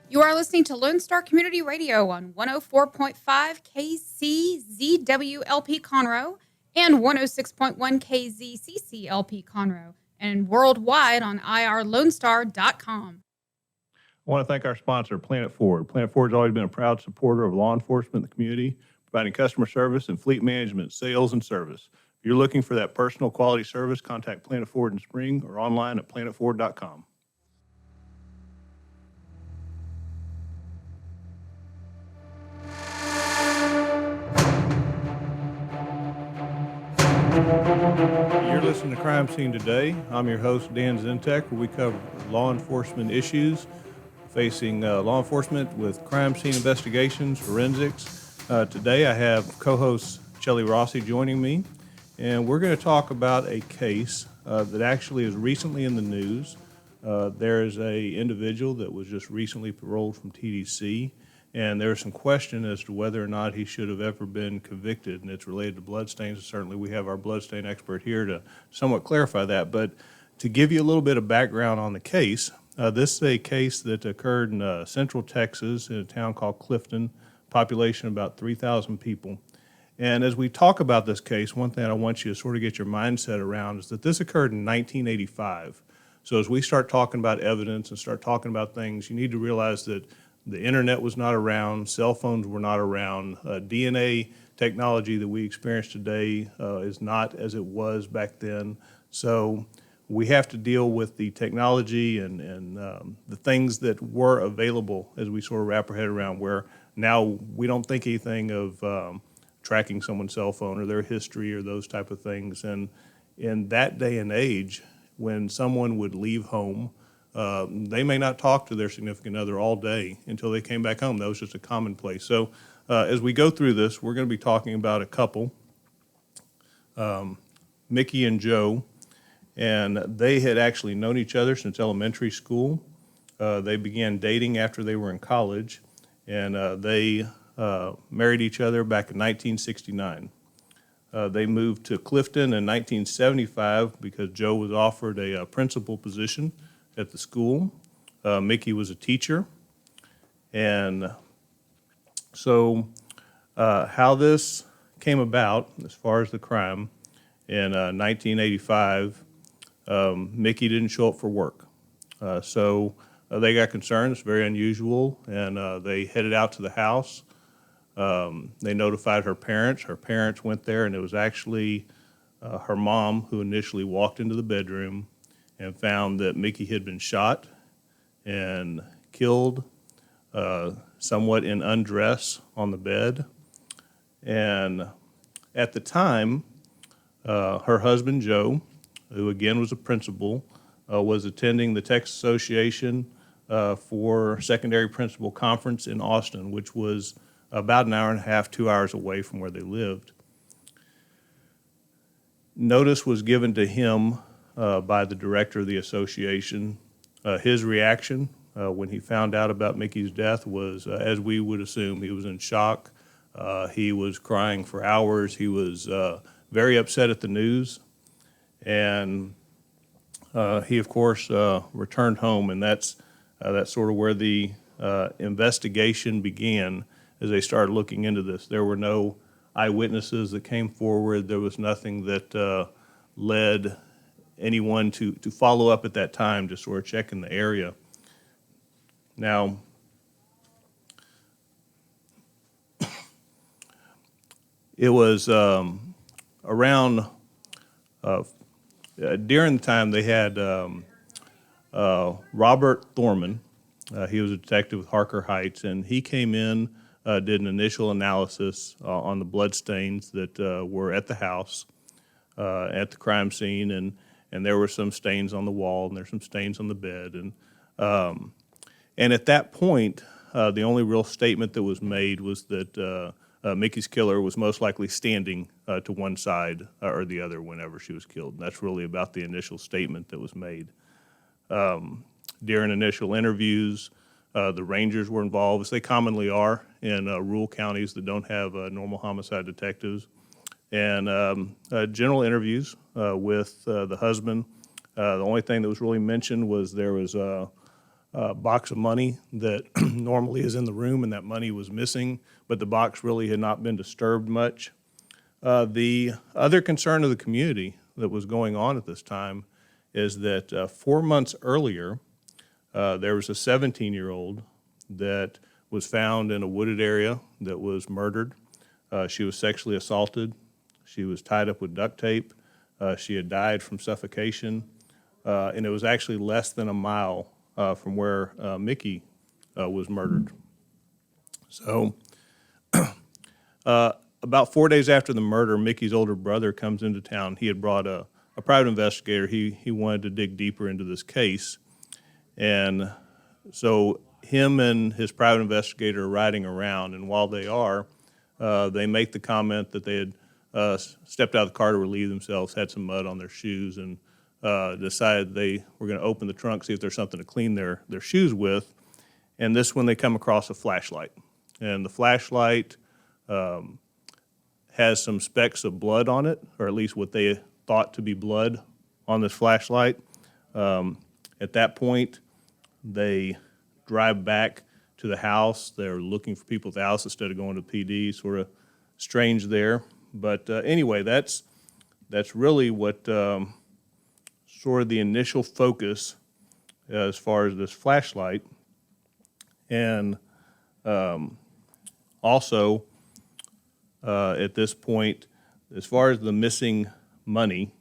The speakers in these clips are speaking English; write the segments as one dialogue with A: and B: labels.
A: You are listening to Lone Star Community Radio on 104.5 KCZWLP Conroe and 106.1 KZCCLP Conroe, and worldwide on irlonestar.com.
B: I want to thank our sponsor, Planet Ford. Planet Ford has always been a proud supporter of law enforcement in the community, providing customer service and fleet management, sales, and service. If you're looking for that personal quality service, contact Planet Ford in Spring or online at planetford.com. You're listening to Crime Scene Today. I'm your host, Dan Zentek, where we cover law enforcement issues facing law enforcement with crime scene investigations, forensics. Today I have co-host Chelly Rossi joining me, and we're going to talk about a case that actually is recently in the news. There is an individual that was just recently paroled from TDC, and there's some question as to whether or not he should have ever been convicted, and it's related to bloodstains. Certainly we have our bloodstain expert here to somewhat clarify that, but to give you a little bit of background on the case, this is a case that occurred in central Texas in a town called Clifton, population about 3,000 people. And as we talk about this case, one thing I want you to sort of get your mindset around is that this occurred in 1985. So as we start talking about evidence and start talking about things, you need to realize that the internet was not around, cell phones were not around, DNA technology that we experience today is not as it was back then. So we have to deal with the technology and the things that were available as we sort of wrap our head around, where now we don't think anything of tracking someone's cell phone or their history or those type of things. And in that day and age, when someone would leave home, they may not talk to their significant other all day until they came back home. That was just a commonplace. So as we go through this, we're going to be talking about a couple, Mickey and Joe, and they had actually known each other since elementary school. They began dating after they were in college, and they married each other back in 1969. They moved to Clifton in 1975 because Joe was offered a principal position at the school. Mickey was a teacher. And so how this came about, as far as the crime, in 1985, Mickey didn't show up for work. So they got concerned. It's very unusual, and they headed out to the house. They notified her parents. Her parents went there, and it was actually her mom who initially walked into the bedroom and found that Mickey had been shot and killed, somewhat in undress on the bed. And at the time, her husband, Joe, who again was a principal, was attending the Texas Association for Secondary Principal Conference in Austin, which was about an hour and a half, 2 hours away from where they lived. Notice was given to him by the director of the association. His reaction when he found out about Mickey's death was, as we would assume, he was in shock. He was crying for hours. He was very upset at the news. And he, of course, returned home, and that's sort of where the investigation began as they started looking into this. There were no eyewitnesses that came forward. There was nothing that led anyone to follow up at that time, just sort of check in the area. Now, it was around during the time they had Robert Thorman. He was a detective with Harker Heights, and he came in, did an initial analysis on the bloodstains that were at the house, at the crime scene, and there were some stains on the wall, and there's some stains on the bed, and at that point, the only real statement that was made was that Mickey's killer was most likely standing to one side or the other whenever she was killed. And that's really about the initial statement that was made. During initial interviews, the Rangers were involved, as they commonly are in rural counties that don't have normal homicide detectives. And general interviews with the husband. The only thing that was really mentioned was there was box of money that normally is in the room, and that money was missing, but the box really had not been disturbed much. The other concern of the community that was going on at this time is that 4 months earlier, there was a 17-year-old that was found in a wooded area that was murdered. She was sexually assaulted. She was tied up with duct tape. She had died from suffocation. And it was actually less than a mile from where Mickey was murdered. So about 4 days after the murder, Mickey's older brother comes into town. He had brought a private investigator. He wanted to dig deeper into this case. And so him and his private investigator are riding around, and while they are, they make the comment that they had stepped out of the car to relieve themselves, had some mud on their shoes, and decided they were going to open the trunk, see if there's something to clean their shoes with. And this when they come across a flashlight. And the flashlight has some specks of blood on it, or at least what they thought to be blood on this flashlight. At that point, they drive back to the house. They're looking for people at the house instead of going to PD. Sort of strange there. But anyway, that's really what sort of the initial focus as far as this flashlight. And also, at this point, as far as the missing money,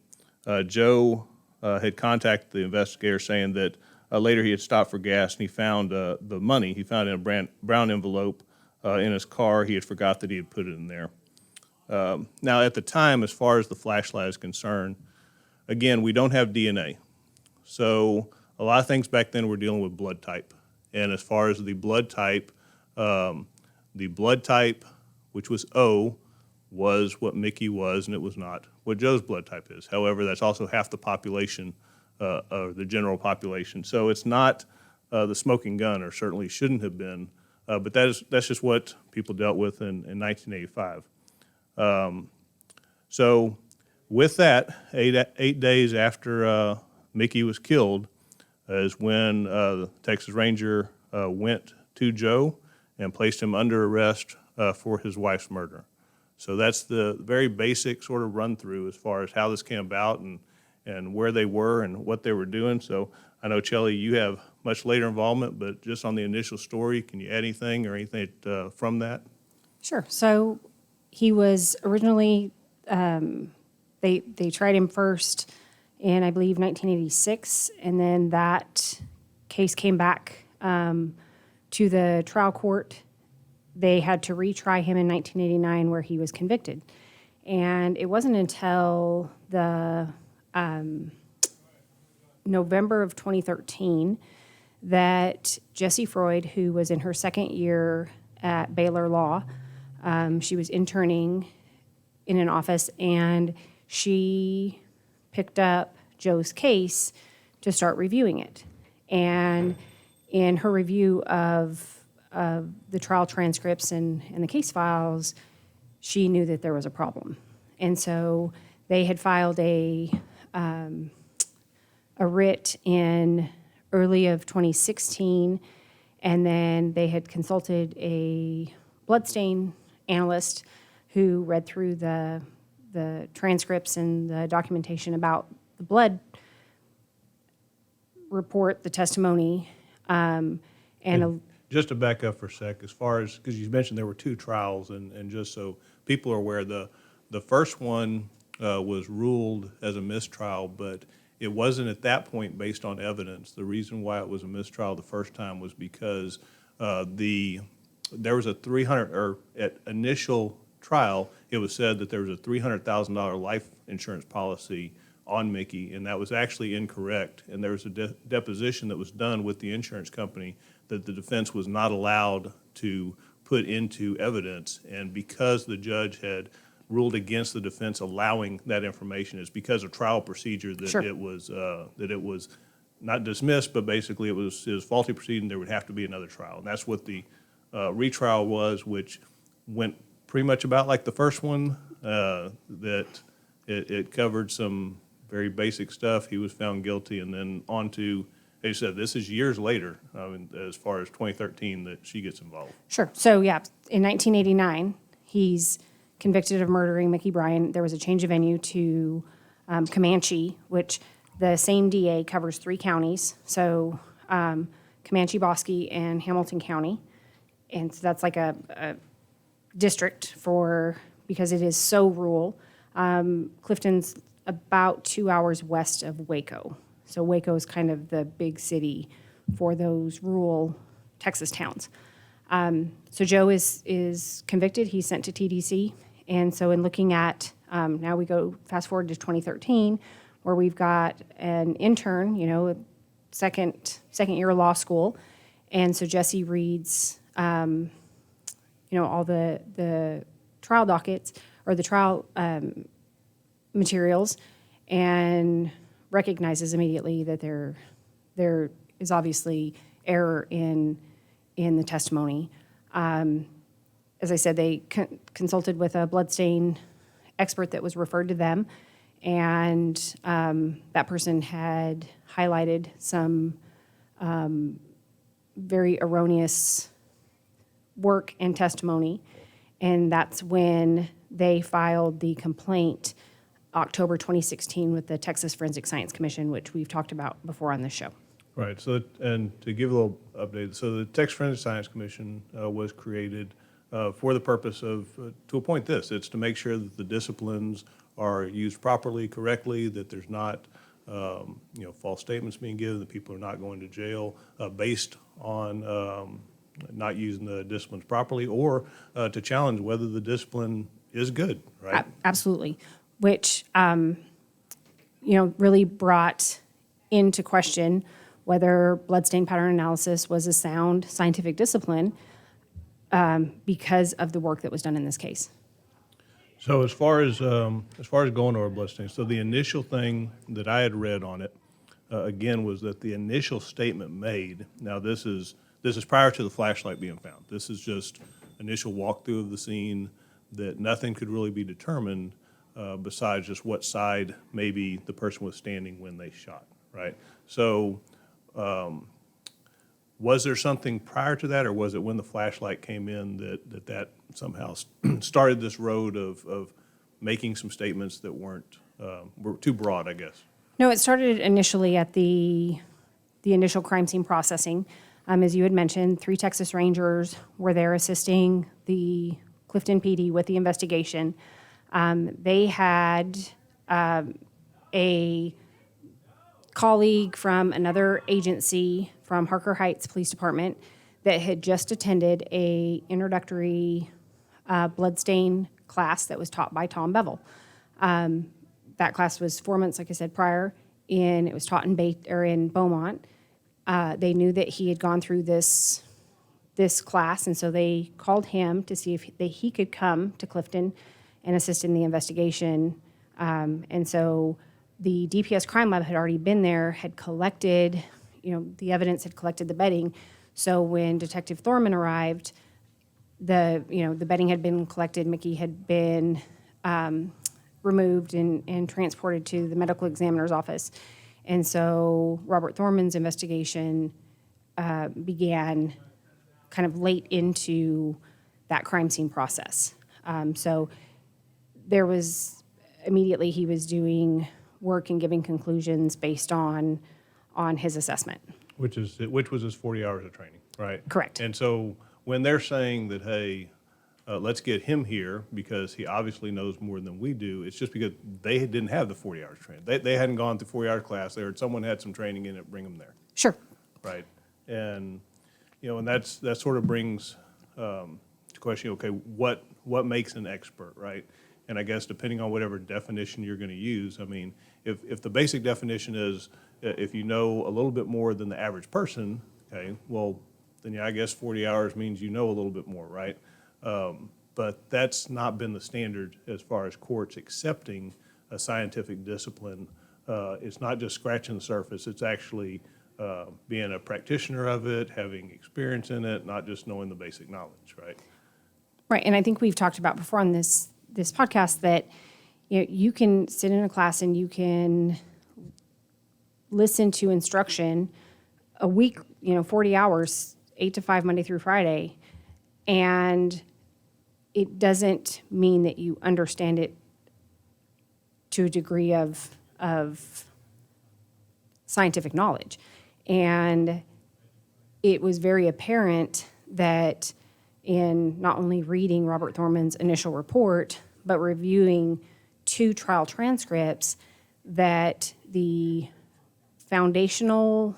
B: Joe had contacted the investigator saying that later he had stopped for gas and he found the money. He found it in a brown envelope in his car. He had forgot that he had put it in there. Now, at the time, as far as the flashlight is concerned, again, we don't have DNA. So a lot of things back then were dealing with blood type. And as far as the blood type, which was O, was what Mickey was, and it was not what Joe's blood type is. However, that's also half the population, of the general population. So it's not the smoking gun, or certainly shouldn't have been, but that's just what people dealt with in 1985. So with that, eight days after Mickey was killed is when the Texas Ranger went to Joe and placed him under arrest for his wife's murder. So that's the very basic sort of run through as far as how this came about and where they were and what they were doing. So I know, Chelly, you have much later involvement, but just on the initial story, can you add anything or anything from that?
C: Sure. So he was originally, they tried him first in, I believe, 1986, and then that case came back to the trial court. They had to retry him in 1989 where he was convicted. And it wasn't until the November of 2013 that Jessie Freud, who was in her second year at Baylor Law, she was interning in an office, and she picked up Joe's case to start reviewing it. And in her review of the trial transcripts and the case files, she knew that there was a problem. And so they had filed a writ in early of 2016, and then they had consulted a bloodstain analyst who read through the transcripts and the documentation about the blood report, the testimony, and
B: just to back up for a sec, as far as, because you mentioned there were two trials, and just so people are aware, the first one was ruled as a mistrial, but it wasn't at that point based on evidence. The reason why it was a mistrial the first time was because there was a at initial trial, it was said that there was a $300,000 life insurance policy on Mickey, and that was actually incorrect. And there was a deposition that was done with the insurance company that the defense was not allowed to put into evidence. And because the judge had ruled against the defense allowing that information, is because of trial procedure that it was not dismissed, but basically it was faulty proceeding. There would have to be another trial, and that's what the retrial was, which went pretty much about like the first one. That it covered some very basic stuff. He was found guilty, and then on to as you said, this is years later, as far as 2013, that she gets involved.
C: Sure. So, yeah, in 1989, he's convicted of murdering Mickey Bryan. There was a change of venue to Comanche, which the same DA covers 3 counties. So, Comanche, Bosque, and Hamilton County. And so that's like a district because it is so rural. Clifton's about 2 hours west of Waco. So Waco is kind of the big city for those rural Texas towns. So Joe is convicted. He's sent to TDC. And so in looking at, now we go fast forward to 2013, where we've got an intern, second year of law school. And so Jesse reads, all the trial dockets or the trial materials and recognizes immediately that there is obviously error in the testimony. As I said, they consulted with a bloodstain expert that was referred to them, and that person had highlighted some very erroneous work and testimony, and that's when they filed the complaint October 2016 with the Texas Forensic Science Commission, which we've talked about before on this show.
B: Right. So, and to give a little update, so the Texas Forensic Science Commission was created for the purpose of to appoint this. It's to make sure that the disciplines are used properly, correctly, that there's not false statements being given, that people are not going to jail based on not using the disciplines properly, or to challenge whether the discipline is good. Right.
C: Absolutely. Which really brought into question whether bloodstain pattern analysis was a sound scientific discipline because of the work that was done in this case.
B: So as far as going over bloodstain, so the initial thing that I had read on it, again, was that the initial statement made. Now this is prior to the flashlight being found. This is just initial walkthrough of the scene, that nothing could really be determined besides just what side maybe the person was standing when they shot. Right. So. Was there something prior to that, or was it when the flashlight came in that somehow started this road of making some statements that were too broad, I guess?
C: No, it started initially at the initial crime scene processing. As you had mentioned, 3 Texas Rangers were there assisting the Clifton PD with the investigation. They had a colleague from another agency from Harker Heights Police Department that had just attended a introductory bloodstain class that was taught by Tom Bevel. That class was 4 months, like I said, prior, and it was taught in Beaumont. They knew that he had gone through this class, and so they called him to see if he could come to Clifton and assist in the investigation. And so the DPS crime lab had already been there, had collected, the evidence, had collected the bedding. So when Detective Thorman arrived, the bedding had been collected. Mickey had been removed and transported to the medical examiner's office. And so Robert Thorman's investigation began kind of late into that crime scene process. So there was immediately he was doing work and giving conclusions based on his assessment.
B: Which was his 40 hours of training, right?
C: Correct.
B: And so when they're saying that, hey, let's get him here because he obviously knows more than we do, it's just because they didn't have the 40 hours training. They hadn't gone through 40 hour class. They heard someone had some training in it, bring them there.
C: Sure.
B: Right. And, and that sort of brings to question, okay, what makes an expert, right? And I guess depending on whatever definition you're going to use, I mean, if the basic definition is if you know a little bit more than the average person, okay, well, then yeah, I guess 40 hours means you know a little bit more, right? But that's not been the standard as far as courts accepting a scientific discipline. It's not just scratching the surface. It's actually being a practitioner of it, having experience in it, not just knowing the basic knowledge, right?
C: Right, and I think we've talked about before on this podcast that you can sit in a class and you can listen to instruction a week, 40 hours, 8 to 5, Monday through Friday, and it doesn't mean that you understand it to a degree of scientific knowledge. And it was very apparent that in not only reading Robert Thorman's initial report, but reviewing 2 trial transcripts, that the foundational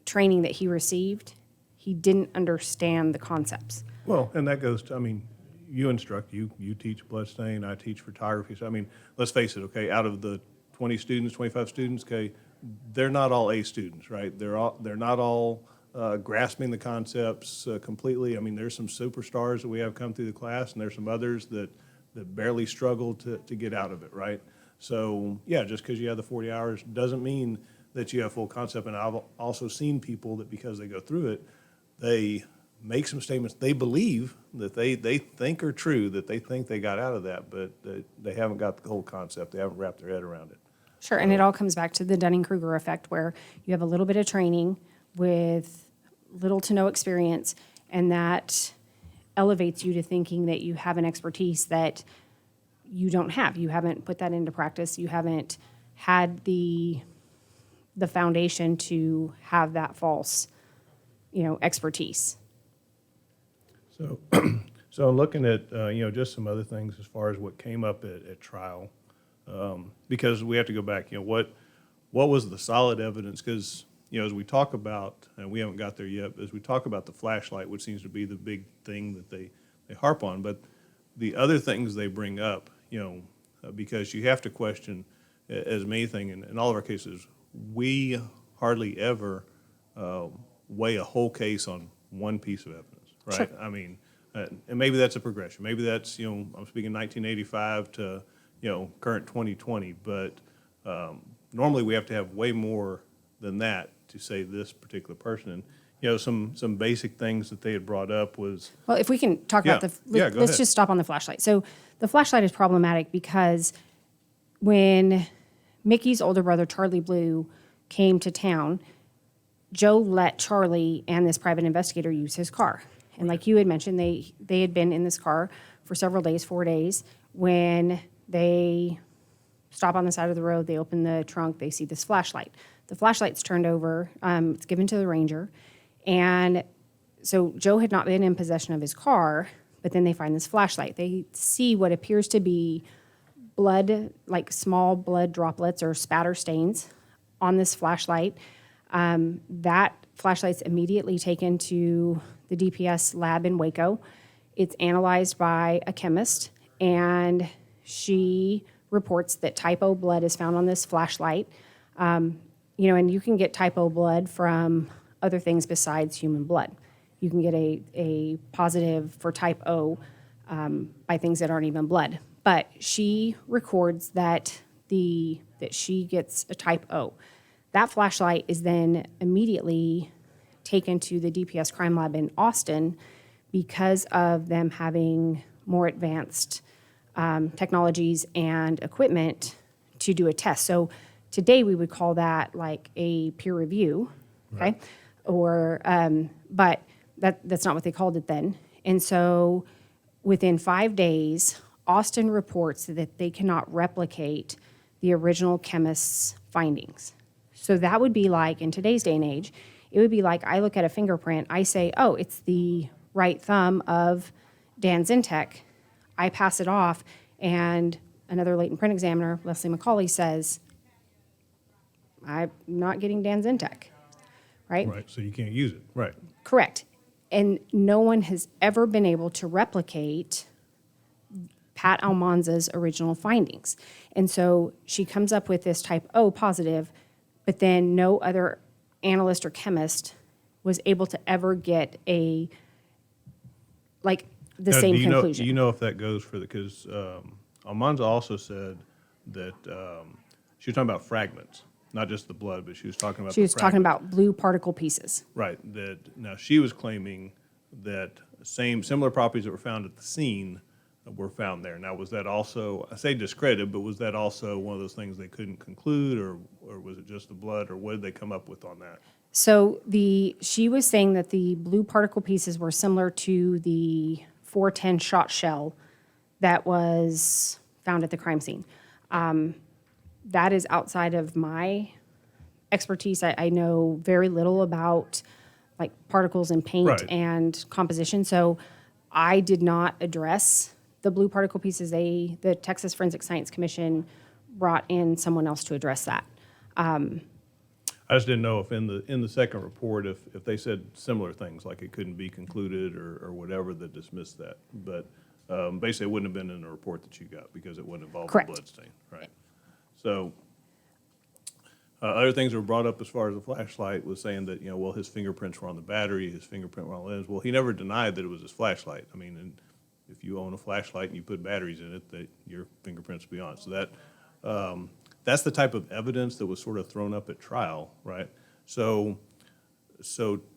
C: training that he received, he didn't understand the concepts.
B: Well, and that goes to, you instruct, you teach bloodstain, I teach photography. So, let's face it, okay, out of the 20 students, 25 students, okay, they're not all A students, right? They're not all grasping the concepts completely. There's some superstars that we have come through the class, and there's some others that barely struggle to get out of it, right? So, yeah, just because you have the 40 hours doesn't mean that you have full concept. And I've also seen people that because they go through it, they make some statements they believe that they think are true, that they think they got out of that, but they haven't got the whole concept. They haven't wrapped their head around it.
C: Sure, and it all comes back to the Dunning-Kruger effect, where you have a little bit of training with little to no experience, and that elevates you to thinking that you have an expertise that you don't have. You haven't put that into practice. You haven't had the foundation to have that false, expertise.
B: So, so looking at just some other things as far as what came up at trial, because we have to go back. What was the solid evidence? Because as we talk about, and we haven't got there yet, but as we talk about the flashlight, which seems to be the big thing that they harp on, but the other things they bring up, because you have to question, as many things in all of our cases, we hardly ever weigh a whole case on one piece of evidence, right?
C: Sure.
B: And maybe that's a progression. Maybe that's, I'm speaking 1985 to, current 2020, but normally we have to have way more than that to say this particular person. And, some basic things that they had brought up was...
C: Well, if we can talk
B: Yeah.
C: about
B: Yeah, go
C: let's
B: ahead.
C: just stop on the flashlight. So the flashlight is problematic because when Mickey's older brother, Charlie Blue, came to town, Joe let Charlie and this private investigator use his car. And like you had mentioned, they had been in this car for several days, 4 days. When they stop on the side of the road, they open the trunk, they see this flashlight. The flashlight's turned over, it's given to the ranger. And so Joe had not been in possession of his car, but then they find this flashlight. They see what appears to be blood, like small blood droplets or spatter stains on this flashlight. That flashlight's immediately taken to the DPS lab in Waco. It's analyzed by a chemist, and she reports that type O blood is found on this flashlight. And you can get type O blood from other things besides human blood. You can get a positive for type O by things that aren't even blood. But she records that she gets a type O. That flashlight is then immediately taken to the DPS crime lab in Austin because of them having more advanced technologies and equipment to do a test. So today we would call that like a peer review, okay?
B: Right.
C: Or, but that's not what they called it then. And so within 5 days, Austin reports that they cannot replicate the original chemist's findings. So that would be like, in today's day and age, it would be like I look at a fingerprint, I say, oh, it's the right thumb of Dan Zintek. I pass it off, and another latent print examiner, Leslie McCauley, says, I'm not getting Dan Zintek, right?
B: Right, so you can't use it, right.
C: Correct. And no one has ever been able to replicate Pat Almanza's original findings. And so she comes up with this type O positive, but then no other analyst or chemist was able to ever get the
B: Now,
C: same
B: do you
C: conclusion.
B: Do you know if that goes for because Almanza also said that she was talking about fragments, not just the blood, but she was talking about
C: She was talking about blue particle pieces.
B: Right. That now she was claiming that similar properties that were found at the scene were found there. Now, was that also, I say discredited, but was that also one of those things they couldn't conclude, or or was it just the blood, or what did they come up with on that?
C: So she was saying that the blue particle pieces were similar to the 410 shot shell that was found at the crime scene. That is outside of my expertise. I know very little about like particles in paint
B: Right.
C: and composition, so I did not address the blue particle pieces. The Texas Forensic Science Commission brought in someone else to address that.
B: I just didn't know if in the second report, if they said similar things, like it couldn't be concluded or whatever, that dismissed that. But basically, it wouldn't have been in the report that you got because it wouldn't involve a
C: Correct.
B: blood stain, right? So other things that were brought up as far as the flashlight was saying that, well, his fingerprints were on the battery, his fingerprint were on the lens. Well, he never denied that it was his flashlight. I mean, and if you own a flashlight and you put batteries in it, that your fingerprints will be on it. So that's the type of evidence that was sort of thrown up at trial, right? So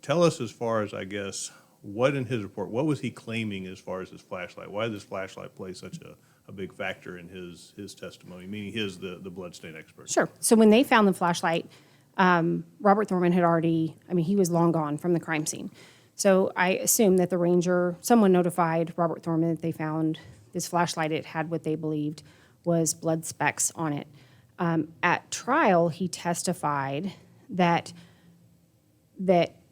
B: tell us, as far as, I guess, what in his report, what was he claiming as far as his flashlight? Why did this flashlight play such a big factor in his testimony, meaning the bloodstain expert?
C: Sure. So when they found the flashlight, Robert Thorman had already, he was long gone from the crime scene. So I assume that the ranger, someone notified Robert Thorman that they found this flashlight. It had what they believed was blood specks on it. At trial, he testified that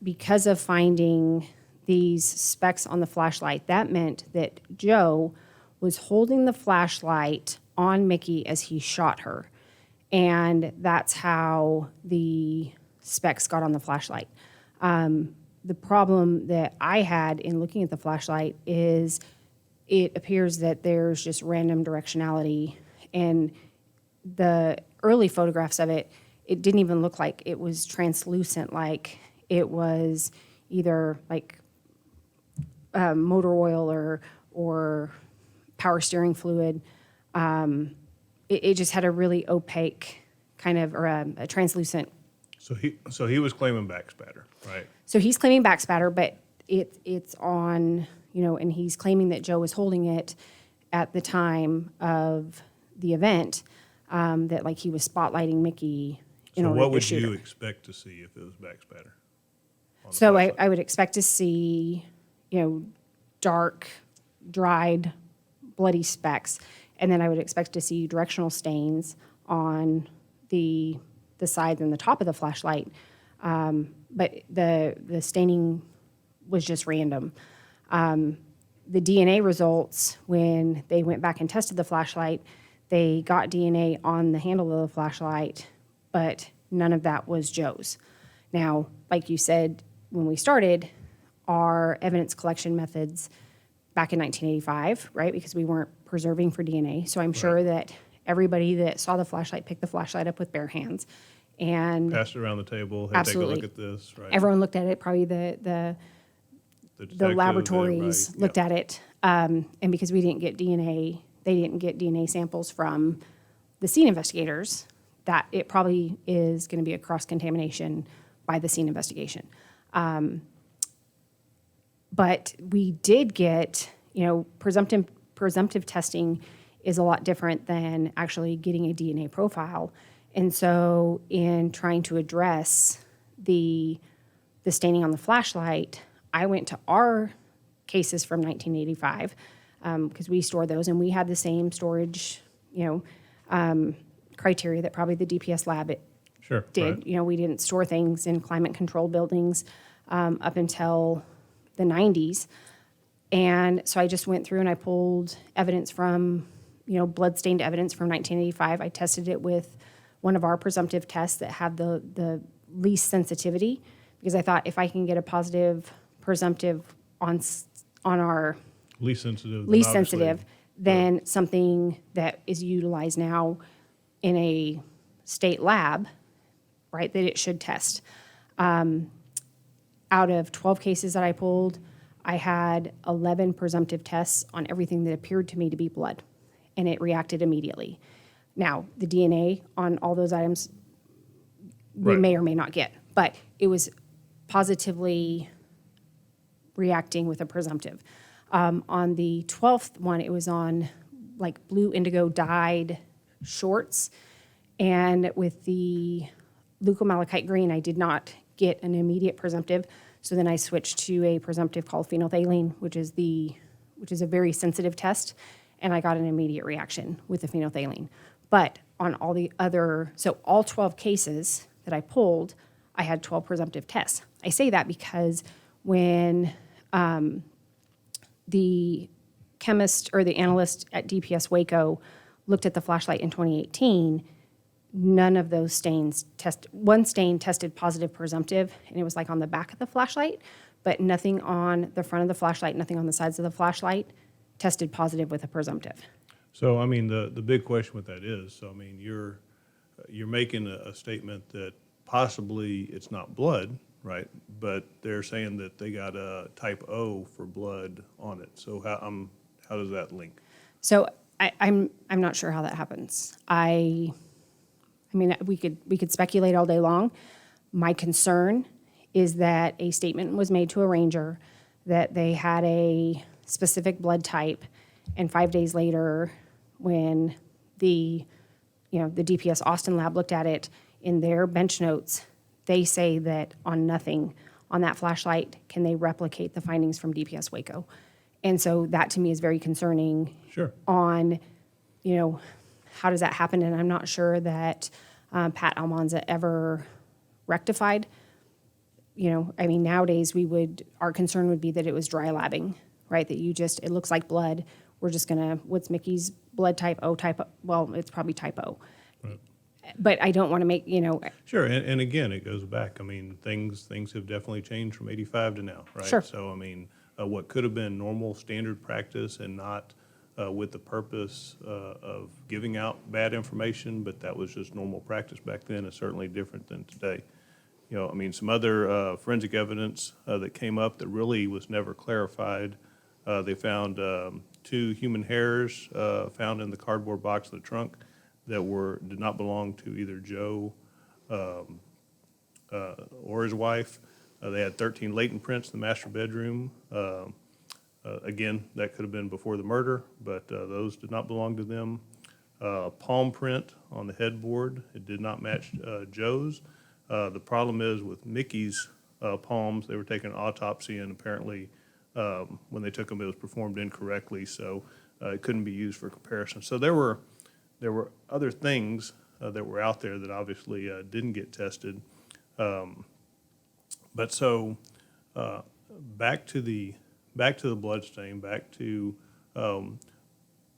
C: because of finding these specks on the flashlight, that meant that Joe was holding the flashlight on Mickey as he shot her. And that's how the specks got on the flashlight. The problem that I had in looking at the flashlight is it appears that there's just random directionality, and the early photographs of it didn't even look like it was translucent, like it was either like motor oil or power steering fluid. It just had a really opaque kind of, or a translucent.
B: So he was claiming backspatter, right?
C: So he's claiming backspatter, but it's on, and he's claiming that Joe was holding it at the time of the event, that like he was spotlighting Mickey in
B: So
C: order
B: what
C: to
B: would
C: shoot
B: you
C: her.
B: expect to see if it was backspatter? On the
C: So
B: flashlight?
C: I would expect to see, dark, dried, bloody specks, and then I would expect to see directional stains on the sides and the top of the flashlight. But the staining was just random. The DNA results, when they went back and tested the flashlight, they got DNA on the handle of the flashlight, but none of that was Joe's. Now, like you said when we started, our evidence collection methods back in 1985, right? Because we weren't preserving for DNA. So I'm sure that everybody that saw the flashlight picked the flashlight up with bare hands. And
B: Passed it around the table. Hey,
C: Absolutely.
B: take a look at this, right?
C: everyone looked at it, probably the
B: detective,
C: laboratories
B: right,
C: looked at it. And because we didn't get DNA, they didn't get DNA samples from the scene investigators, that it probably is going to be a cross-contamination by the scene investigation. But we did get, presumptive testing is a lot different than actually getting a DNA profile. And so in trying to address the staining on the flashlight, I went to our cases from 1985, because we store those, and we had the same storage, criteria that probably the DPS lab
B: Sure.
C: did.
B: Right.
C: We didn't store things in climate-controlled buildings up until the 90s. And so I just went through and I pulled evidence from, blood-stained evidence from 1985. I tested it with one of our presumptive tests that had the least sensitivity, because I thought if I can get a positive presumptive on our
B: Least sensitive. then
C: least
B: obviously-
C: sensitive, then something that is utilized now in a state lab, right, that it should test. Out of 12 cases that I pulled, I had 11 presumptive tests on everything that appeared to me to be blood, and it reacted immediately. Now, the DNA on all those items we
B: Right.
C: may or may not get, but it was positively reacting with a presumptive. On the 12th one, it was on like blue indigo dyed shorts, And with the leukomalachite green, I did not get an immediate presumptive. So then I switched to a presumptive called phenolphthalein, which is a very sensitive test, and I got an immediate reaction with the phenolphthalein. But on all the other, so all 12 cases that I pulled, I had 12 presumptive tests. I say that because when the chemist or the analyst at DPS Waco looked at the flashlight in 2018, none of those stains one stain tested positive presumptive, and it was like on the back of the flashlight, but nothing on the front of the flashlight, nothing on the sides of the flashlight tested positive with a presumptive.
B: So, I mean, the big question with that is, so, I mean, you're making a statement that possibly it's not blood, right? But they're saying that they got a type O for blood on it. So how does that link?
C: So I'm not sure how that happens. I mean, we could speculate all day long. My concern is that a statement was made to a ranger that they had a specific blood type, and 5 days later, when the DPS Austin lab looked at it in their bench notes, they say that on nothing on that flashlight can they replicate the findings from DPS Waco. And so that to me is very concerning.
B: Sure.
C: On, how does that happen? And I'm not sure that Pat Almanza ever rectified. Nowadays our concern would be that it was dry labbing, right? That it looks like blood. We're just what's Mickey's blood type? O type, well, it's probably type O.
B: Right.
C: But I don't want to make,
B: Sure, and again, it goes back. I mean, things have definitely changed from '85 to now, right?
C: Sure.
B: So, I mean, what could have been normal standard practice and not with the purpose of giving out bad information, but that was just normal practice back then, is certainly different than today. Some other forensic evidence that came up that really was never clarified. They found 2 human hairs found in the cardboard box of the trunk that did not belong to either Joe or his wife. They had 13 latent prints in the master bedroom. Again, that could have been before the murder, but those did not belong to them. Palm print on the headboard, it did not match Joe's. The problem is with Mickey's palms, they were taking an autopsy, and apparently when they took them, it was performed incorrectly, so it couldn't be used for comparison. So there were other things that were out there that obviously didn't get tested. But so back to the blood stain,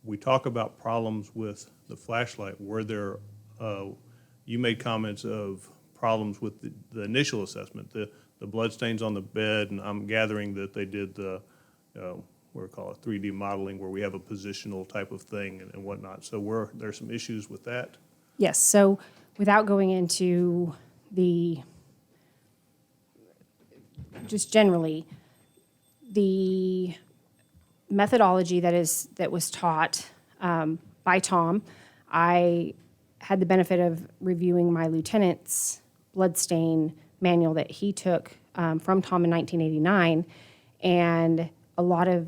B: we talk about problems with the flashlight. Were there, you made comments of problems with the initial assessment, the blood stains on the bed, and I'm gathering that they did we call it 3D modeling, where we have a positional type of thing and whatnot. So were there some issues with that?
C: Yes. So without going into just generally, the methodology that was taught by Tom, I had the benefit of reviewing my lieutenant's blood stain manual that he took from Tom in 1989, and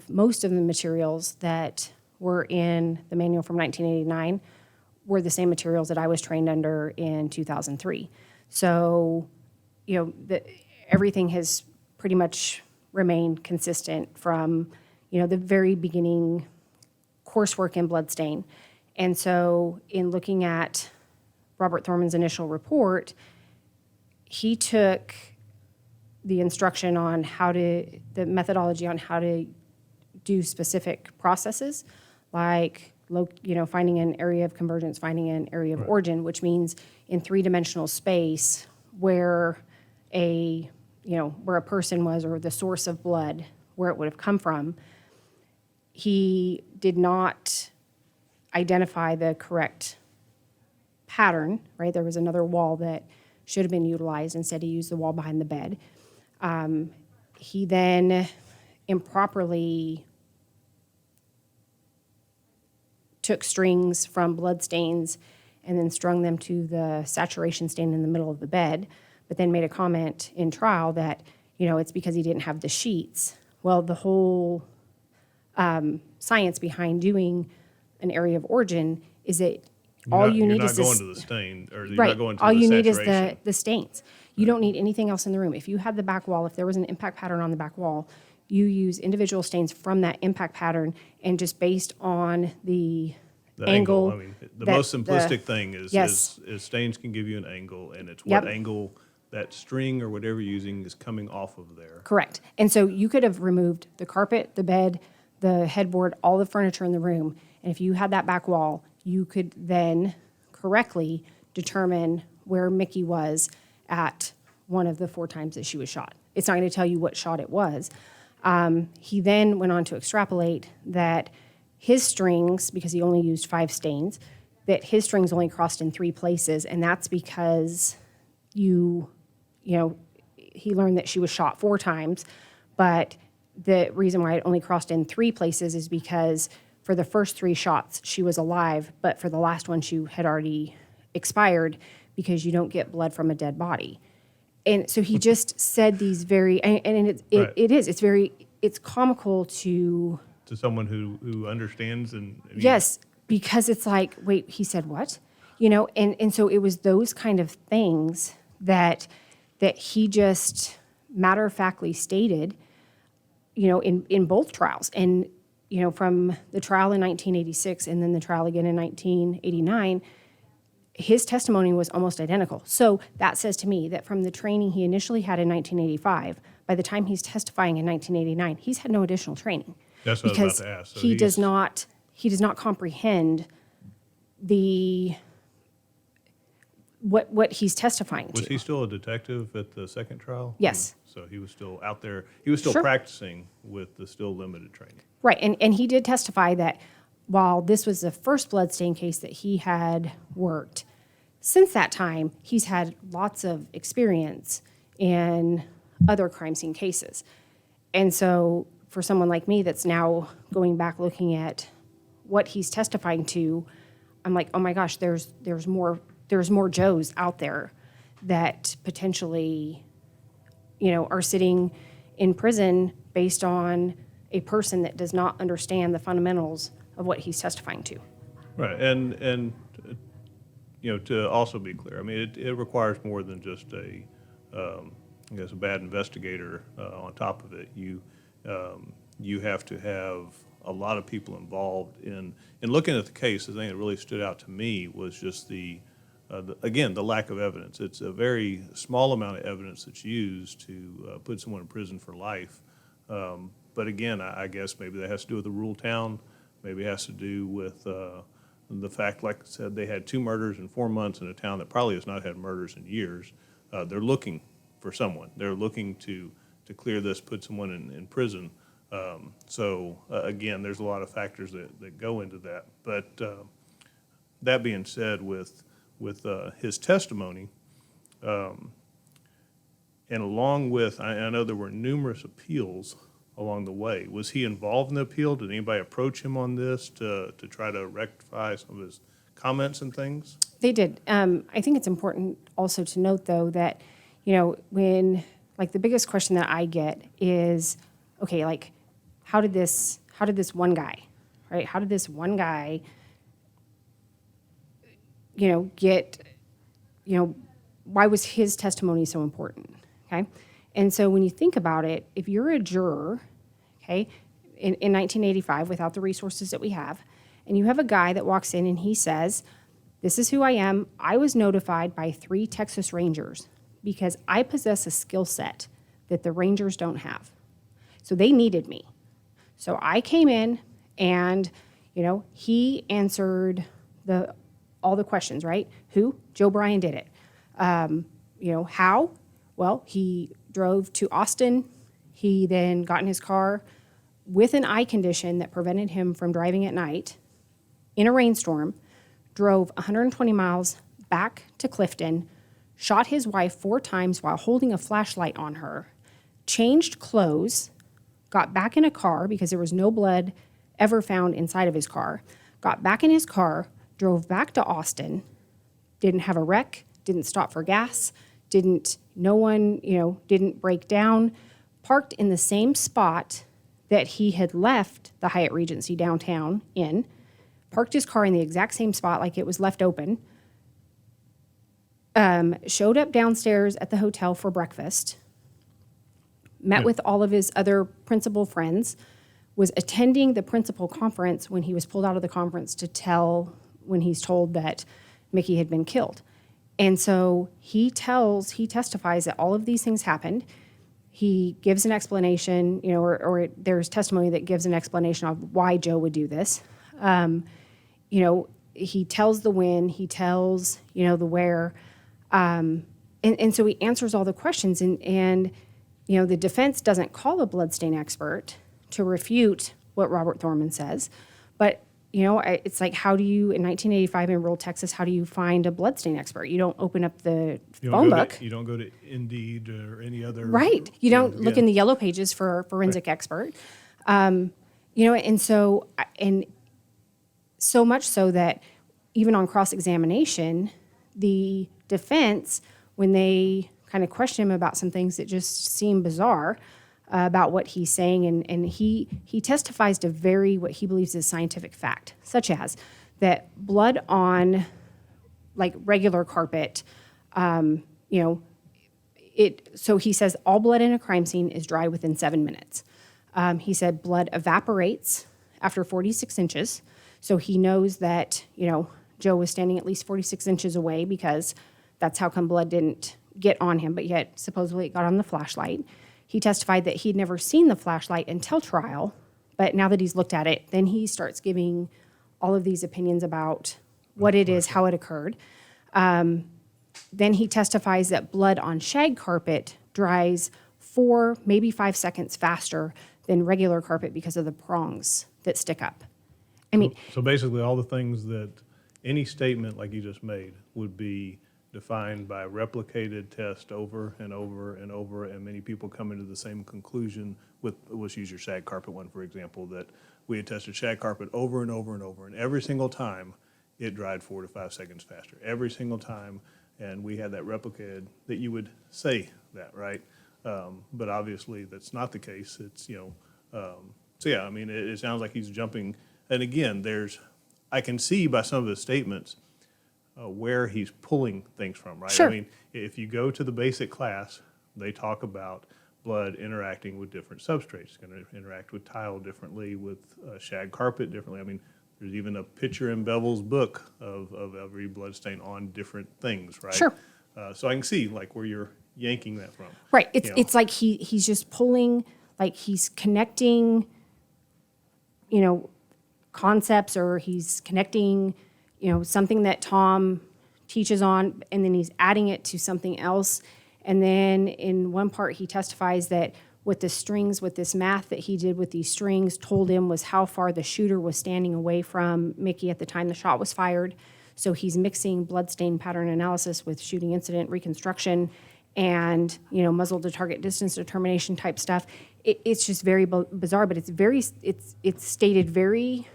C: most of the materials that were in the manual from 1989 were the same materials that I was trained under in 2003. So, everything has pretty much remained consistent from, the very beginning coursework in bloodstain. And so in looking at Robert Thorman's initial report, he took the instruction on the methodology on how to do specific processes, like, finding an area of convergence, finding an area of origin, which means in 3-dimensional space where a person was, or the source of blood, where it would have come from. He did not identify the correct pattern, right? There was another wall that should have been utilized. Instead, he used the wall behind the bed. He then improperly took strings from blood stains and then strung them to the saturation stain in the middle of the bed, but then made a comment in trial that, it's because he didn't have the sheets. Well, the whole science behind doing an area of origin is that all you need
B: You're
C: is
B: not going
C: this,
B: to the stain, or you're
C: right.
B: not going to
C: All
B: the
C: you need is
B: saturation.
C: the stains. You don't need anything else in the room. If you had the back wall, if there was an impact pattern on the back wall, you use individual stains from that impact pattern, and just based on the angle.
B: I mean, the
C: that
B: most simplistic thing is,
C: Yes.
B: is stains can give you an angle, and it's
C: Yep.
B: what angle that string or whatever you're using is coming off of there.
C: Correct. And so you could have removed the carpet, the bed, the headboard, all the furniture in the room. And if you had that back wall, you could then correctly determine where Mickey was at one of the 4 times that she was shot. It's not going to tell you what shot it was. He then went on to extrapolate that his strings, because he only used 5 stains, that his strings only crossed in 3 places, and that's because you know, he learned that she was shot 4 times, but the reason why it only crossed in 3 places is because for the first 3 shots, she was alive, but for the last one, she had already expired because you don't get blood from a dead body. And so he just said these very, and
B: Right.
C: it's comical to,
B: someone who understands and I mean,
C: yes, because it's like, wait, he said what? You know, and so it was those kind of things that he just matter-of-factly stated, you know, in both trials. And, you know, from the trial in 1986 and then the trial again in 1989, his testimony was almost identical. So that says to me that from the training he initially had in 1985, by the time he's testifying in 1989, he's had no additional training.
B: That's what I was
C: because
B: about to ask. So
C: he does not comprehend what he's testifying
B: Was
C: to.
B: he still a detective at the second trial?
C: Yes.
B: So he was still out there. He was still
C: Sure.
B: practicing with the still limited training.
C: Right, and he did testify that while this was the first bloodstain case that he had worked, since that time, he's had lots of experience in other crime scene cases. And so for someone like me that's now going back looking at what he's testifying to, I'm like, oh my gosh, there's more Joes out there that potentially, you know, are sitting in prison based on a person that does not understand the fundamentals of what he's testifying to.
B: Right, and you know, to also be clear, I mean, it requires more than just I guess a bad investigator on top of it. You have to have a lot of people involved in looking at the case. The thing that really stood out to me was just again, the lack of evidence. It's a very small amount of evidence that's used to put someone in prison for life. But again, I guess maybe that has to do with the rural town. Maybe it has to do with the fact, like I said, they had 2 murders in 4 months in a town that probably has not had murders in years. They're looking for someone. They're looking to clear this, put someone in prison. So again, there's a lot of factors that go into that. But that being said, with his testimony, and along with, I know there were numerous appeals along the way. Was he involved in the appeal? Did anybody approach him on this to try to rectify some of his comments and things?
C: They did. I think it's important also to note, though, that, you know, when, like, the biggest question that I get is, okay, like, how did this one guy, right? How did this one guy, you know, why was his testimony so important, okay? And so when you think about it, if you're a juror, okay, in 1985, without the resources that we have, and you have a guy that walks in and he says, this is who I am. I was notified by 3 Texas Rangers because I possess a skill set that the Rangers don't have. So they needed me. So I came in and, you know, he answered all the questions, right? Who? Joe Bryan did it. You know, how? Well, he drove to Austin. He then got in his car with an eye condition that prevented him from driving at night in a rainstorm, drove 120 miles back to Clifton, shot his wife 4 times while holding a flashlight on her, changed clothes, got back in a car because there was no blood ever found inside of his car, got back in his car, drove back to Austin, didn't have a wreck, didn't stop for gas, didn't break down, parked in the same spot that he had left the Hyatt Regency downtown in, parked his car in the exact same spot like it was left open, showed up downstairs at the hotel for breakfast, met with all of his other principal friends, was attending the principal conference when he was pulled out of the conference when he's told that Mickey had been killed. And so he testifies that all of these things happened. He gives an explanation, or there's testimony that gives an explanation of why Joe would do this. He tells the when, he tells, the where. And so he answers all the questions. And the defense doesn't call a bloodstain expert to refute what Robert Thorman says. But, it's like, how do you, in 1985 in rural Texas, how do you find a bloodstain expert? You don't open up the phone book.
B: You don't go to Indeed or any other.
C: Right. You don't look in the yellow pages for a forensic expert. And so much so that even on cross-examination, the defense, when they kind of question him about some things that just seem bizarre about what he's saying, and he testifies to what he believes is scientific fact, such as that blood on like regular carpet, so he says all blood in a crime scene is dry within 7 minutes. He said blood evaporates after 46 inches. So he knows that, Joe was standing at least 46 inches away because that's how come blood didn't get on him, but yet supposedly it got on the flashlight. He testified that he'd never seen the flashlight until trial, but now that he's looked at it, then he starts giving all of these opinions about what it is, how it occurred. Then he testifies that blood on shag carpet dries 4, maybe 5 seconds faster than regular carpet because of the prongs that stick up.
B: So basically all the things that any statement like you just made would be defined by replicated test over and over and over, and many people come into the same conclusion with, let's use your shag carpet one, for example, that we had tested shag carpet over and over and over, and every single time it dried 4 to 5 seconds faster. Every single time, and we had that replicated, that you would say that, right? But obviously that's not the case. It's, it sounds like he's jumping. And again, I can see by some of his statements where he's pulling things from, right?
C: Sure.
B: I mean, if you go to the basic class, they talk about blood interacting with different substrates. It's going to interact with tile differently, with shag carpet differently. I mean, there's even a picture in Bevel's book of every blood stain on different things, right?
C: Sure.
B: So I can see like where you're yanking that from.
C: Right. It's like he's just pulling, like he's connecting, concepts, or he's connecting, something that Tom teaches on, and then he's adding it to something else. And then in one part, he testifies that what this math that he did with these strings told him was how far the shooter was standing away from Mickey at the time the shot was fired. So he's mixing bloodstain pattern analysis with shooting incident reconstruction and, muzzle to target distance determination type stuff. It's just very bizarre, but it's stated very,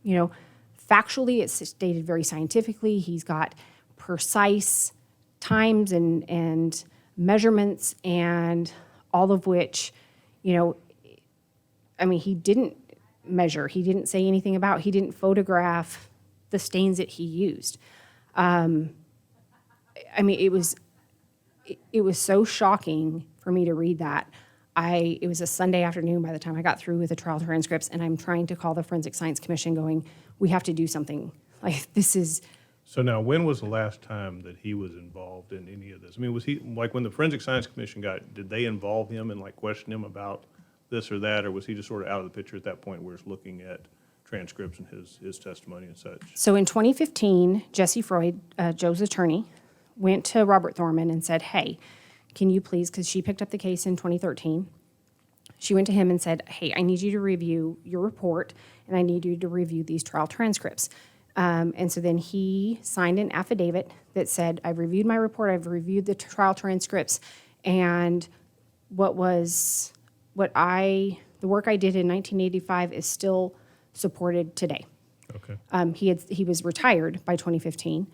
C: factually, it's stated very scientifically. He's got precise times and measurements, and all of which, he didn't measure. He didn't say anything about. He didn't photograph the stains that he used. It was so shocking for me to read that. It was a Sunday afternoon by the time I got through with the trial transcripts, and I'm trying to call the Forensic Science Commission going, we have to do something. Like, this is...
B: So now, when was the last time that he was involved in any of this? I mean, was he, like when the Forensic Science Commission did they involve him and question him about this or that, or was he just sort of out of the picture at that point where it's looking at transcripts and his testimony and such?
C: So in 2015, Jesse Freud, Joe's attorney, went to Robert Thorman and said, hey, can you please, because she picked up the case in 2013, she went to him and said, hey, I need you to review your report, and I need you to review these trial transcripts. And so then he signed an affidavit that said, I've reviewed my report, I've reviewed the trial transcripts, and the work I did in 1985 is still supported today.
B: Okay.
C: He was retired by 2015,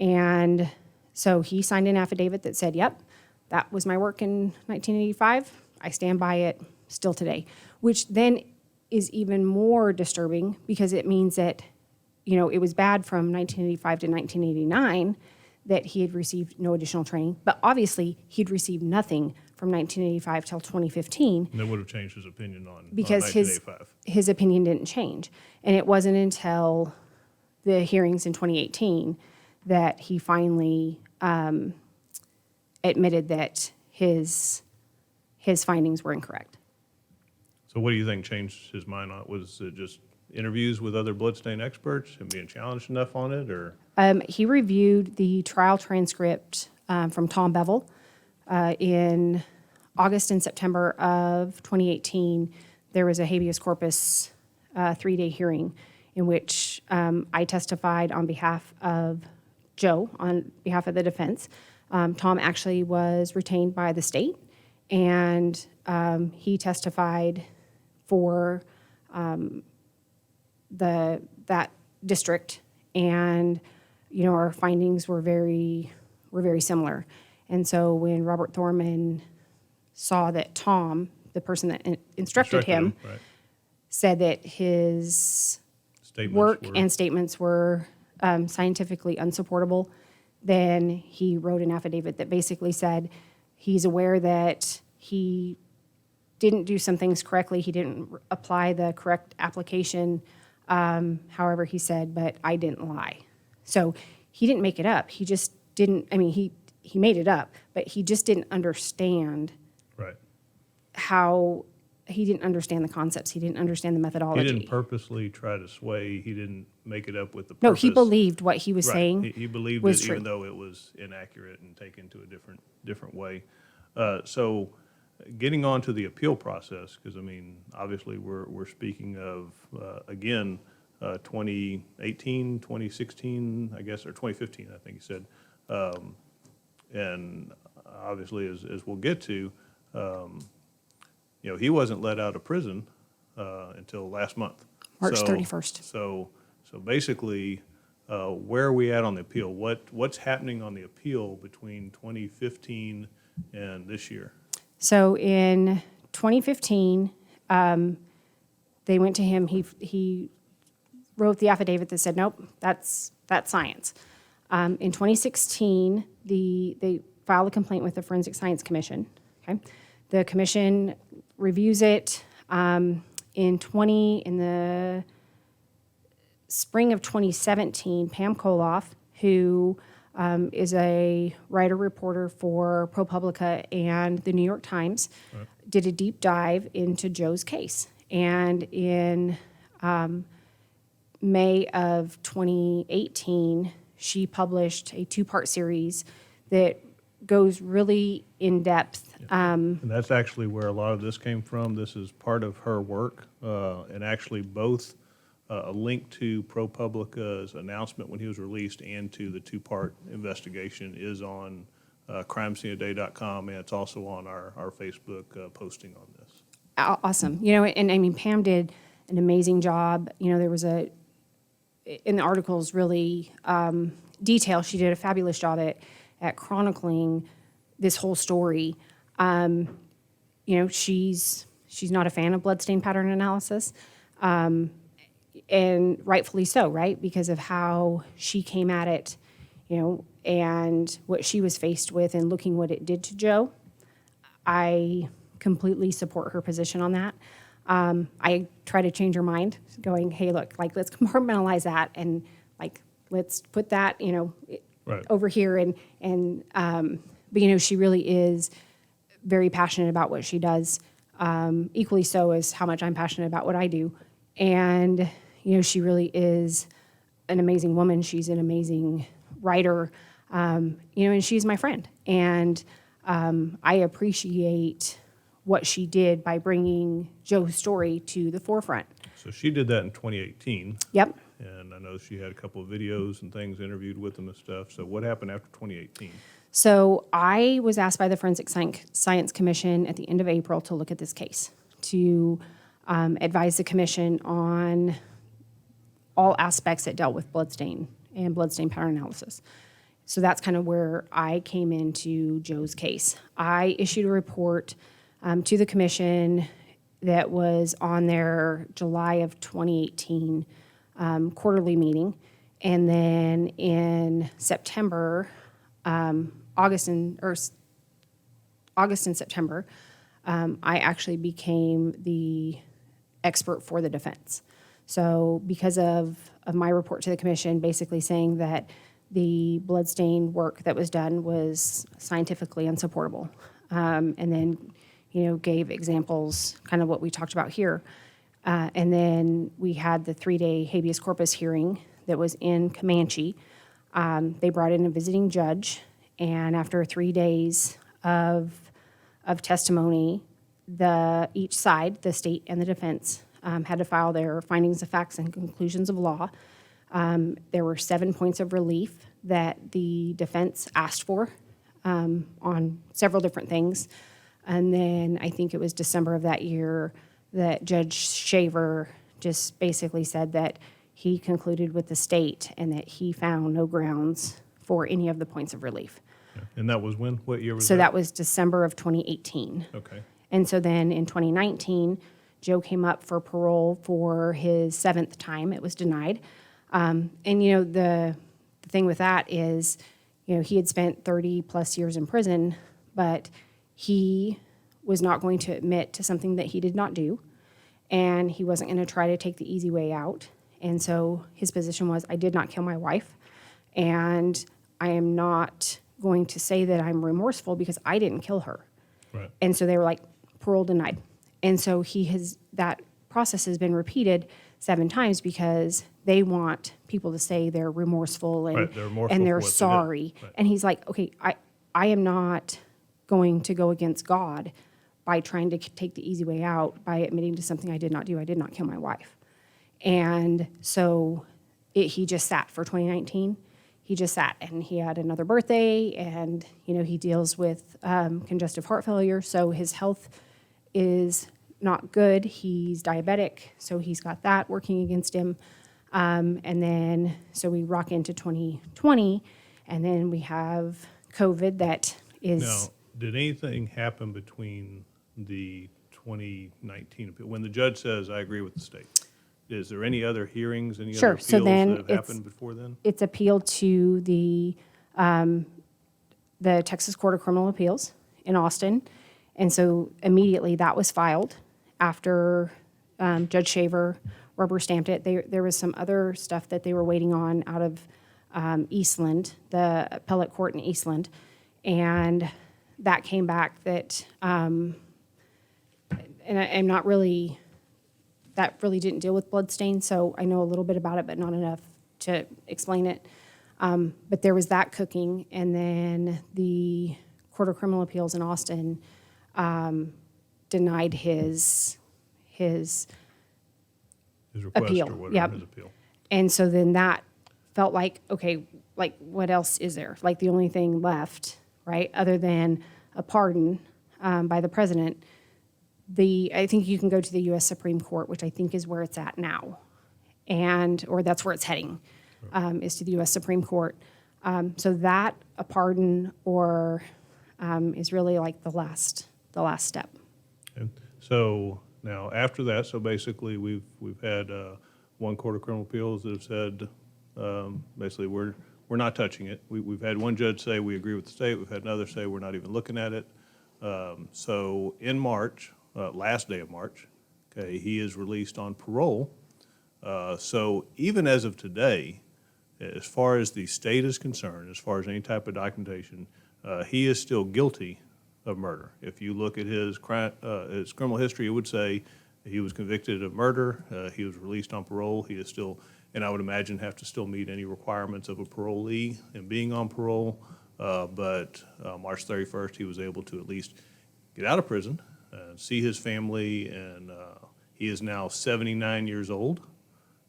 C: and so he signed an affidavit that said, yep, that was my work in 1985. I stand by it still today, which then is even more disturbing because it means that, it was bad from 1985 to 1989 that he had received no additional training, but obviously he'd received nothing from 1985 till 2015
B: And that would have changed his opinion on
C: because
B: 1985.
C: his opinion didn't change. And it wasn't until the hearings in 2018 that he finally admitted that his findings were incorrect.
B: So what do you think changed his mind on it? Was it just interviews with other bloodstain experts and being challenged enough on it, or?
C: He reviewed the trial transcript from Tom Bevel in August and September of 2018. There was a habeas corpus 3-day hearing in which I testified on behalf of Joe, on behalf of the defense. Tom actually was retained by the state, and he testified for that district, and our findings were very similar. And so when Robert Thorman saw that Tom, the person that instructed him,
B: right,
C: said that his statements were scientifically unsupportable, then he wrote an affidavit that basically said he's aware that he didn't do some things correctly. He didn't apply the correct application. However, he said, but I didn't lie. So he didn't make it up. He just didn't, he made it up, but he just didn't understand
B: right.
C: how, he didn't understand the concepts. He didn't understand the methodology.
B: He didn't purposely try to sway. He didn't make it up with the purpose.
C: No, he believed what he was
B: Right.
C: saying.
B: He believed
C: was
B: it,
C: true.
B: even though it was inaccurate and taken to a different way. So, getting on to the appeal process, because obviously we're speaking of again 2018, 2016, I guess, or 2015, I think he said, and obviously as we'll get to, he wasn't let out of prison until last month,
C: March 31st.
B: So basically, where are we at on the appeal? What's happening on the appeal between 2015 and this year?
C: So in 2015, they went to him. He wrote the affidavit that said, nope, that's science. In 2016, they filed a complaint with the Forensic Science Commission. Okay, the commission reviews it. In the spring of 2017, Pam Koloff, who is a writer-reporter for ProPublica and the New York Times, did a deep dive into Joe's case. And in May of 2018, she published a 2-part series that goes really in-depth.
B: And that's actually where a lot of this came from. This is part of her work, and actually both a link to ProPublica's announcement when he was released and to the 2-part investigation is on crimesceneaday.com, and it's also on our Facebook posting on this.
C: Awesome. And Pam did an amazing job. There was in the articles really detail. She did a fabulous job at chronicling this whole story. She's not a fan of bloodstain pattern analysis. And rightfully so, right? Because of how she came at it, and what she was faced with and looking what it did to Joe. I completely support her position on that. I try to change her mind, going, hey, look, let's compartmentalize that and let's put that,
B: Right.
C: over here. But she really is very passionate about what she does, equally so as how much I'm passionate about what I do. And, she really is an amazing woman. She's an amazing writer, and she's my friend. And I appreciate what she did by bringing Joe's story to the forefront.
B: So she did that in 2018.
C: Yep.
B: And I know she had a couple of videos and things, interviewed with him and stuff. So what happened after 2018?
C: So I was asked by the Forensic Science Commission at the end of April to look at this case, to advise the commission on all aspects that dealt with bloodstain and bloodstain pattern analysis. So that's kind of where I came into Joe's case. I issued a report to the commission that was on their July of 2018 quarterly meeting. And then in September, August and September, I actually became the expert for the defense. So because of my report to the commission, basically saying that the bloodstain work that was done was scientifically unsupportable, and then gave examples, kind of what we talked about here. And then we had the 3-day habeas corpus hearing that was in Comanche. They brought in a visiting judge, and after 3 days of testimony, each side, the state and the defense, had to file their findings of facts and conclusions of law. There were 7 points of relief that the defense asked for on several different things. And then I think it was December of that year that Judge Shaver just basically said that he concluded with the state and that he found no grounds for any of the points of relief.
B: And that was when? What year was
C: So
B: that?
C: that was December of 2018.
B: Okay.
C: And so then in 2019, Joe came up for parole for his 7th time. It was denied. And the thing with that is, he had spent 30 plus years in prison, but he was not going to admit to something that he did not do, and he wasn't going to try to take the easy way out. And so his position was, I did not kill my wife, and I am not going to say that I'm remorseful because I didn't kill her.
B: Right.
C: And so they were like, parole denied. And so that process has been repeated 7 times because they want people to say they're remorseful and,
B: Right, they're remorseful
C: and
B: for
C: they're
B: what they did.
C: sorry.
B: Right.
C: And he's like, okay, I am not going to go against God by trying to take the easy way out by admitting to something I did not do. I did not kill my wife. And so he just sat for 2019. He just sat, and he had another birthday, and he deals with congestive heart failure, so his health is not good. He's diabetic, so he's got that working against him. And then, so we rock into 2020, and then we have COVID that is...
B: Now, did anything happen between the 2019 appeal? When the judge says, I agree with the state, is there any other hearings, any
C: Sure.
B: other
C: So
B: appeals
C: then
B: that have happened before then?
C: It's appealed to the Texas Court of Criminal Appeals in Austin. And so immediately that was filed after Judge Shaver rubber stamped it. There was some other stuff that they were waiting on out of Eastland, the appellate court in Eastland. And that came back that, and I'm not really, that really didn't deal with bloodstain, so I know a little bit about it, but not enough to explain it. But there was that cooking, and then the Court of Criminal Appeals in Austin denied his
B: His request
C: appeal.
B: or whatever,
C: Yep.
B: his appeal.
C: And so then that felt like, okay, like what else is there? Like the only thing left, right, other than a pardon by the president, I think you can go to the U.S. Supreme Court, which I think is where it's at now, or that's where it's heading, is to the U.S. Supreme Court. So that a pardon or is really like the last step.
B: And so now after that, so basically we've had one Court of Criminal Appeals that have said basically we're not touching it. We've had one judge say we agree with the state. We've had another say we're not even looking at it. So in March, last day of March, okay, he is released on parole. So even as of today, as far as the state is concerned, as far as any type of documentation, he is still guilty of murder. If you look at his criminal history, it would say he was convicted of murder. He was released on parole. He is still, and I would imagine, have to still meet any requirements of a parolee and being on parole. But March 31st, he was able to at least get out of prison, see his family, and he is now 79 years old,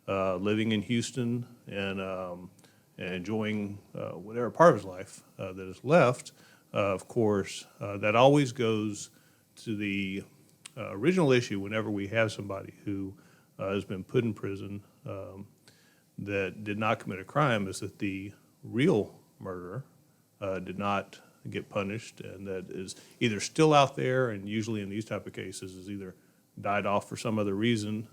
B: living in Houston and enjoying whatever part of his life that is left. Of course, that always goes to the original issue whenever we have somebody who has been put in prison that did not commit a crime, is that the real murderer did not get punished, and that is either still out there, and usually in these type of cases is either died off for some other reason,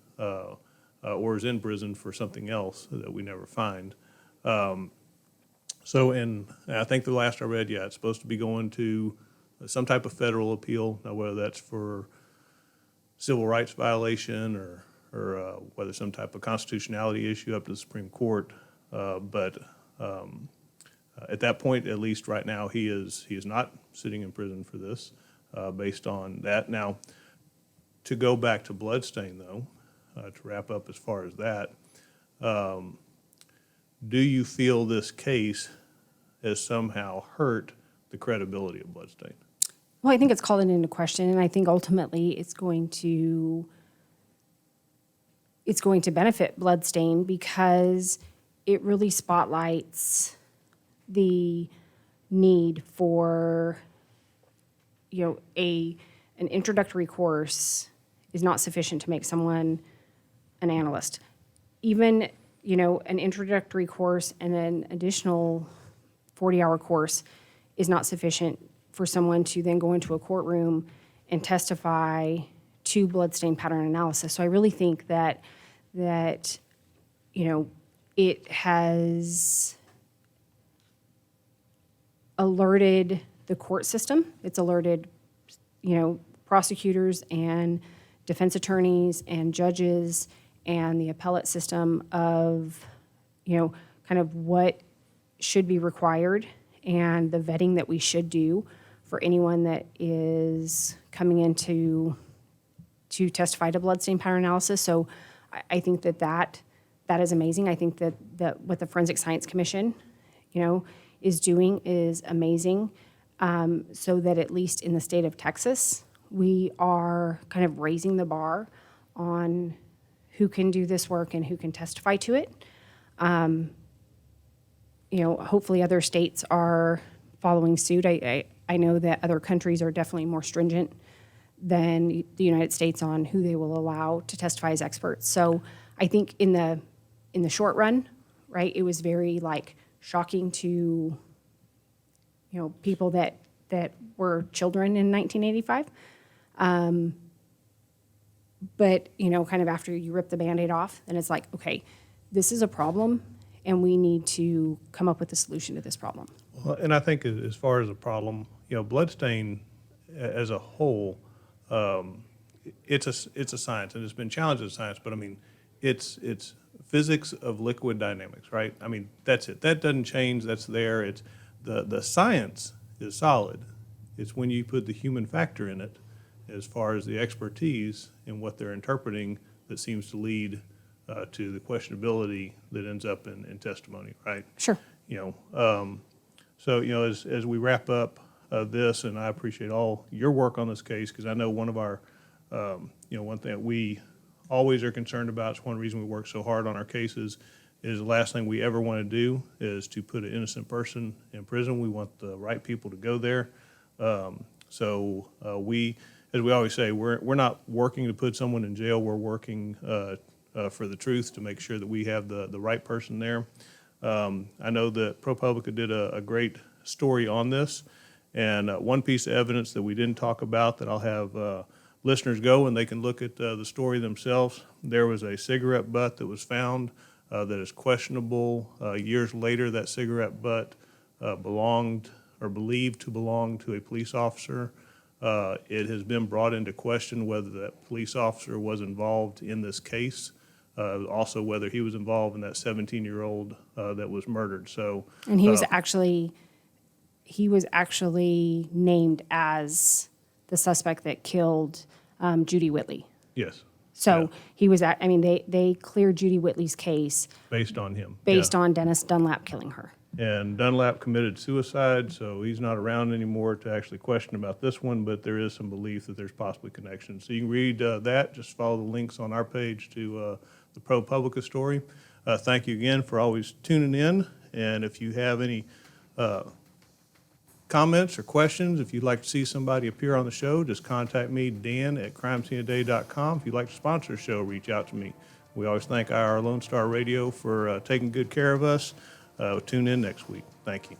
B: or is in prison for something else that we never find. And I think the last I read, it's supposed to be going to some type of federal appeal. Now, whether that's for civil rights violation or whether some type of constitutionality issue up to the Supreme Court. But at that point, at least right now, he is not sitting in prison for this based on that. Now, to go back to bloodstain, though, to wrap up as far as that, do you feel this case has somehow hurt the credibility of bloodstain?
C: Well, I think it's called into question, and I think ultimately it's going to benefit bloodstain because it really spotlights the need for, an introductory course is not sufficient to make someone an analyst. Even, an introductory course and an additional 40-hour course is not sufficient for someone to then go into a courtroom and testify to bloodstain pattern analysis. So I really think that it has alerted the court system. It's alerted, prosecutors and defense attorneys and judges and the appellate system of, kind of what should be required and the vetting that we should do for anyone that is coming in to testify to bloodstain pattern analysis. So I think that is amazing. I think that what the Forensic Science Commission, is doing is amazing, so that at least in the state of Texas, we are kind of raising the bar on who can do this work and who can testify to it. Hopefully other states are following suit. I know that other countries are definitely more stringent than the United States on who they will allow to testify as experts. So I think in the short run, right, it was very shocking to people that were children in 1985. But kind of after you rip the Band-Aid off, then it's like, okay, this is a problem, and we need to come up with a solution to this problem.
B: Well, and I think as far as a problem, bloodstain as a whole, it's a science, and it's been challenged as a science. But I mean, it's physics of liquid dynamics, right? I mean, that's it. That doesn't change. That's there. It's the science is solid. It's when you put the human factor in it, as far as the expertise and what they're interpreting, that seems to lead to the questionability that ends up in testimony, right?
C: Sure.
B: So as we wrap up this, and I appreciate all your work on this case, because I know one of our, one thing that we always are concerned about, it's one reason we work so hard on our cases, is the last thing we ever want to do is to put an innocent person in prison. We want the right people to go there. So we, as we always say, we're not working to put someone in jail. We're working for the truth, to make sure that we have the right person there. I know that ProPublica did a great story on this, and one piece of evidence that we didn't talk about that I'll have listeners go and they can look at the story themselves. There was a cigarette butt that was found that is questionable. Years later, that cigarette butt belonged or believed to belong to a police officer. It has been brought into question whether that police officer was involved in this case, also whether he was involved in that 17-year-old that was murdered. So,
C: and he was actually named as the suspect that killed Judy Whitley.
B: yes.
C: So
B: Yeah.
C: he was they cleared Judy Whitley's case
B: Based on him.
C: based
B: Yeah.
C: on Dennis Dunlap killing her.
B: And Dunlap committed suicide, so he's not around anymore to actually question about this one, but there is some belief that there's possibly connections. So you can read that. Just follow the links on our page to the ProPublica story. Thank you again for always tuning in. And if you have any comments or questions, if you'd like to see somebody appear on the show, just contact me, Dan, at crimesceneaday.com. If you'd like to sponsor the show, reach out to me. We always thank our Lone Star Radio for taking good care of us. Tune in next week. Thank you.